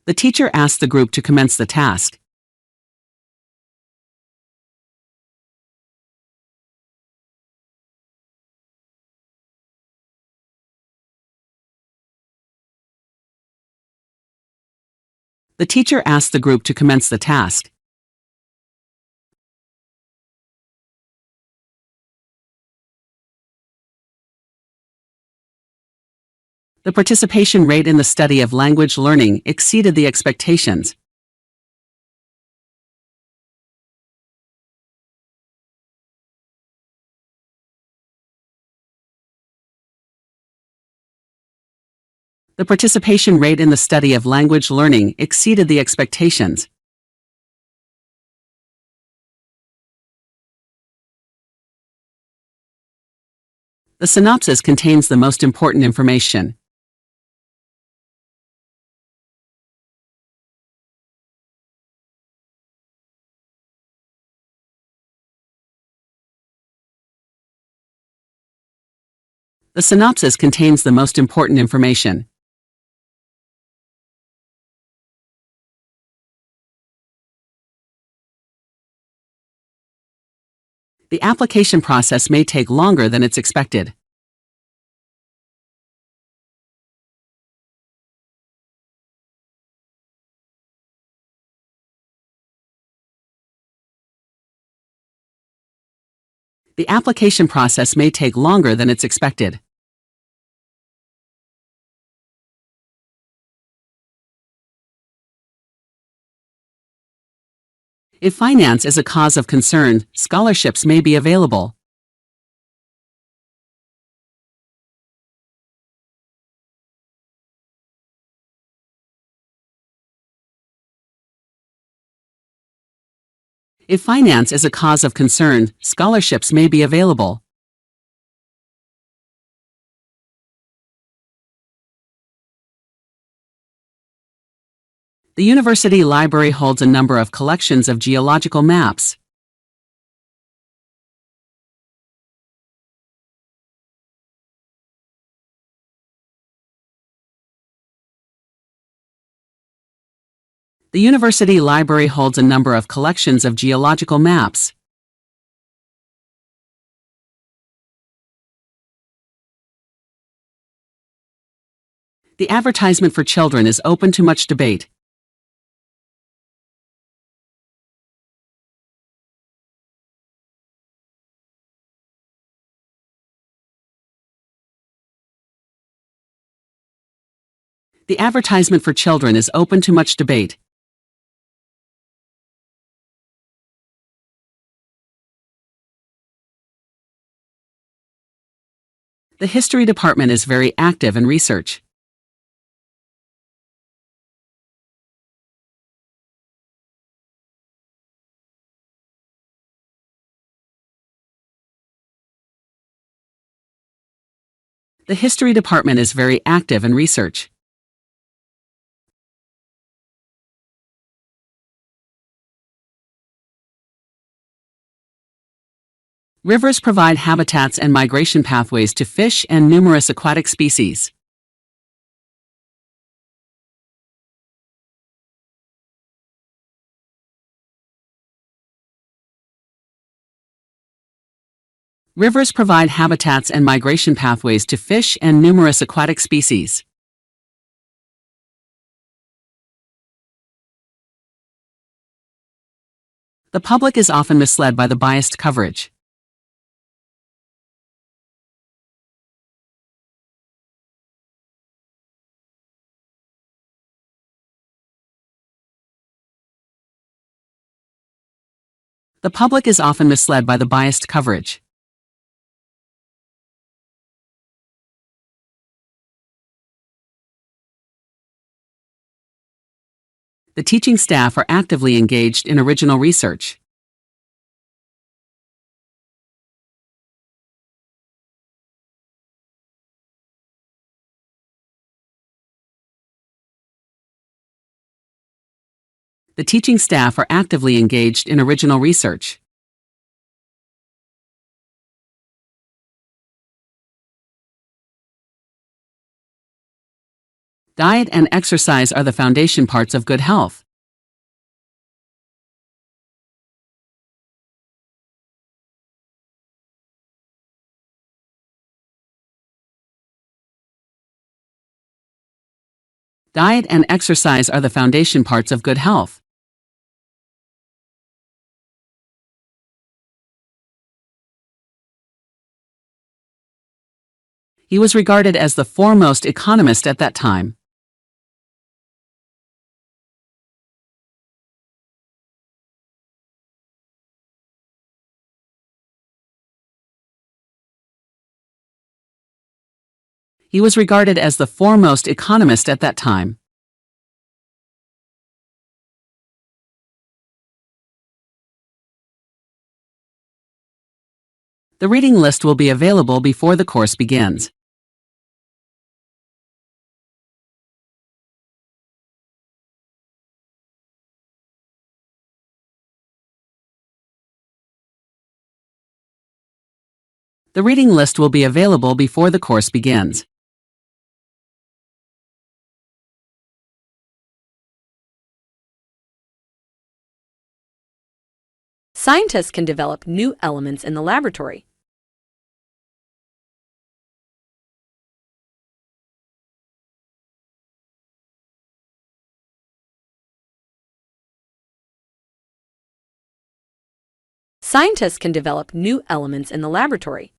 The teacher asked the group to commence the task. The teacher asked the group to commence the task. The participation rate in the study of language learning exceeded the expectations. The participation rate in the study of language learning exceeded the expectations. The synopsis contains the most important information. The synopsis contains the most important information. The application process may take longer than it's expected. The application process may take longer than it's expected. If finance is a cause of concern, scholarships may be available. If finance is a cause of concern, scholarships may be available. The university library holds a number of collections of geological maps. The university library holds a number of collections of geological maps. The advertisement for children is open to much debate. The advertisement for children is open to much debate. The history department is very active in research. The history department is very active in research. Rivers provide habitats and migration pathways to fish and numerous aquatic species. Rivers provide habitats and migration pathways to fish and numerous aquatic species. The public is often misled by the biased coverage. The public is often misled by the biased coverage. The teaching staff are actively engaged in original research. The teaching staff are actively engaged in original research. Diet and exercise are the foundation parts of good health. Diet and exercise are the foundation parts of good health. He was regarded as the foremost economist at that time. He was regarded as the foremost economist at that time. The reading list will be available before the course begins. The reading list will be available before the course begins. Scientists can develop new elements in the laboratory. Scientists can develop new elements in the laboratory.